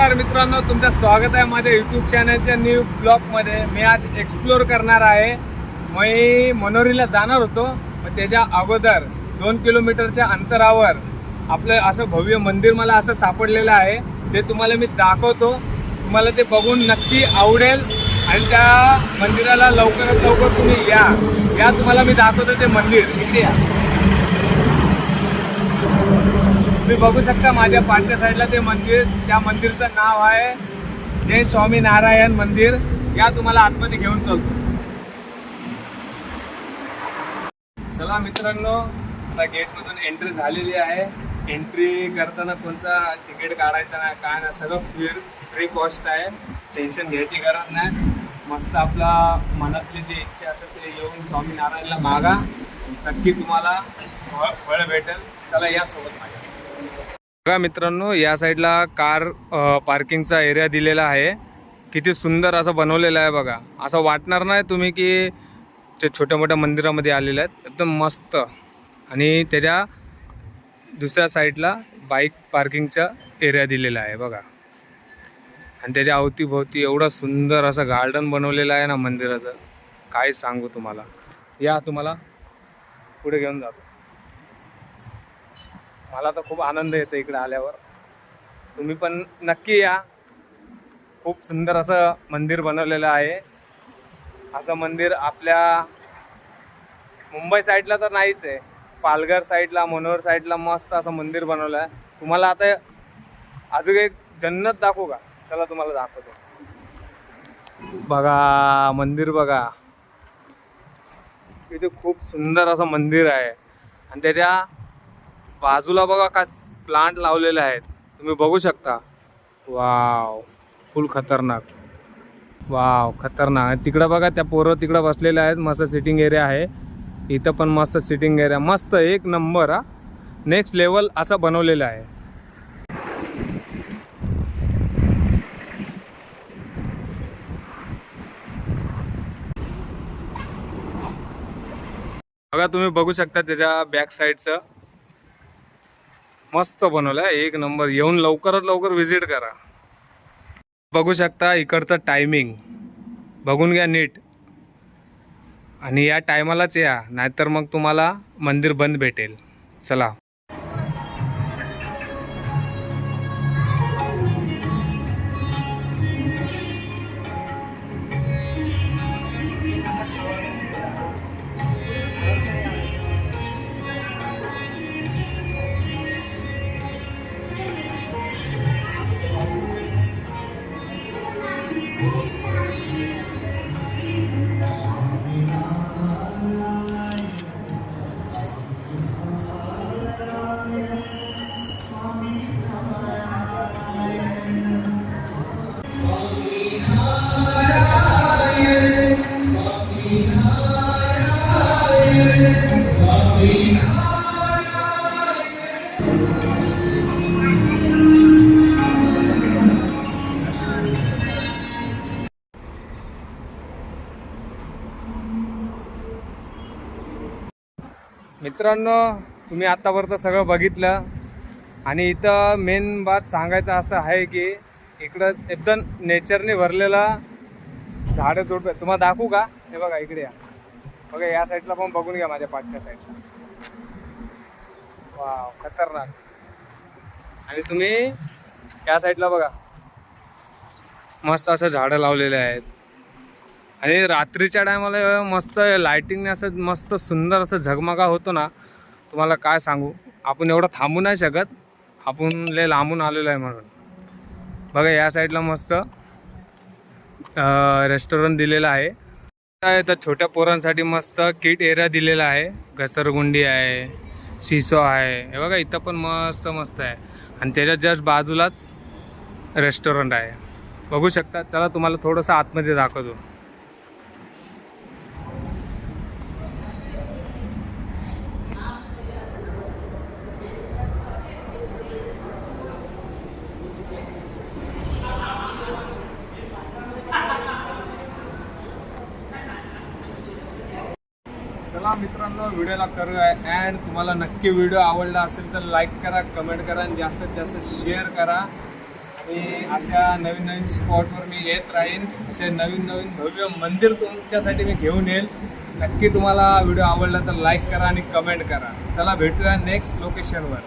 नमस्कार मित्रांनो, तुमचं स्वागत आहे माझ्या यूट्यूब चॅनलच्या न्यू ब्लॉगमध्ये। मी आज एक्सप्लोर करणार आहे। मी मनोरीला जाणार होतो, पण त्याच्या अगोदर 2 किलोमीटरच्या अंतरावर आपलं असं भव्य मंदिर मला असं सापडलेलं आहे। ते तुम्हाला मी दाखवतो, तुम्हाला ते बघून नक्की आवडेल आणि त्या मंदिराला लवकरात लवकर तुम्ही या तुम्हाला मी दाखवतो ते मंदिर। इथे या, तुम्ही बघू शकता माझ्या पाठच्या साईडला ते मंदिर। त्या मंदिरचं नाव आहे जय स्वामी नारायण मंदिर। या तुम्हाला आतमध्ये घेऊन चलतो। चला मित्रांनो, आता गेटमधून एंट्री झालेली आहे। एंट्री करताना कोणता तिकीट काढायचं नाही, काय नाही, सगळं फ्री कॉस्ट आहे। टेन्शन घ्यायची गरज नाही। मस्त आपला मनातली जी इच्छा असेल ते येऊन स्वामीनारायणला मागा, नक्की तुम्हाला फळ भेटेल। चला या सोबत माझ्या। बघा मित्रांनो, या साईडला कार पार्किंगचा एरिया दिलेला आहे। किती सुंदर असं बनवलेलं आहे बघा। असं वाटणार नाही तुम्ही की ते छोट्या मोठ्या मंदिरामध्ये आलेले आहेत, एकदम मस्त। आणि त्याच्या दुसऱ्या साईडला बाईक पार्किंगचा एरिया दिलेला आहे बघा। आणि त्याच्या अवतीभोवती एवढं सुंदर असं गार्डन बनवलेलं आहे ना मंदिराचं, काय सांगू तुम्हाला। या तुम्हाला पुढे घेऊन जातो। मला तर खूप आनंद येतो इकडे आल्यावर। तुम्ही पण नक्की या। खूप सुंदर असं मंदिर बनवलेलं आहे। असं मंदिर आपल्या मुंबई साईडला तर नाहीच आहे, पालघर साईडला, मनोर साईडला मस्त असं मंदिर बनवलं आहे। तुम्हाला आता अजून एक जन्नत दाखवू का? चला तुम्हाला दाखवतो। बघा मंदिर बघा, इथे खूप सुंदर असं मंदिर आहे। आणि त्याच्या बाजूला बघा का प्लांट लावलेले आहेत, तुम्ही बघू शकता। वाव, फुल खतरनाक, वाव खतरनाक। तिकडं बघा त्या पोरं तिकडं बसलेले आहेत, मस्त सिटिंग एरिया आहे। इथं पण मस्त सिटिंग एरिया, मस्त एक नंबर हा, नेक्स्ट लेवल असं बनवलेलं आहे। बघा तुम्ही बघू शकता त्याच्या बॅक साईडचं मस्त बनवलं आहे, एक नंबर। येऊन लवकरात लवकर व्हिजिट करा। बघू शकता इकडचं टायमिंग बघून घ्या नीट, आणि या टायमालाच या, नाहीतर मग तुम्हाला मंदिर बंद भेटेल। चला मित्रांनो, तुम्ही आतापर्यंत सगळं बघितलं। आणि इथं मेन बात सांगायचं असं आहे की इकडं एकदम नेचरने भरलेला झाडं झुडपं तुम्हाला दाखवू का? हे बघा इकडे या, बघा या साईडला पण बघून घ्या, माझ्या पाठच्या साईडला। वाव खतरनाक। आणि तुम्ही या साईडला बघा, मस्त असं झाडं लावलेले आहेत। आणि रात्रीच्या टायमाला मस्त लायटिंगने असं मस्त सुंदर असं झगमगा होतो ना, तुम्हाला काय सांगू। आपण एवढं थांबू नाही शकत, आपण लय लांबून आलेलो आहे म्हणून। बघा या साईडला मस्त रेस्टॉरंट दिलेलं आहे। तर छोट्या पोरांसाठी मस्त किट एरिया दिलेला आहे, घसरगुंडी आहे, सिसो आहे। हे बघा इथं पण मस्त मस्त आहे। आणि त्याच्या जस्ट बाजूलाच रेस्टॉरंट आहे, बघू शकता। चला तुम्हाला थोडंसं आतमध्ये दाखवतो। चला मित्रांनो, व्हिडिओला करूया अँड तुम्हाला नक्की व्हिडिओ आवडला असेल तर लाईक करा, कमेंट करा आणि जास्तीत जास्त शेअर करा। आणि अशा नवीन नवीन स्पॉटवर मी येत राहीन. असे नवीन नवीन भव्य मंदिर तुमच्यासाठी मी घेऊन येईल. नक्की तुम्हाला व्हिडिओ आवडला तर लाईक करा आणि कमेंट करा. चला भेटूया नेक्स्ट लोकेशनवर.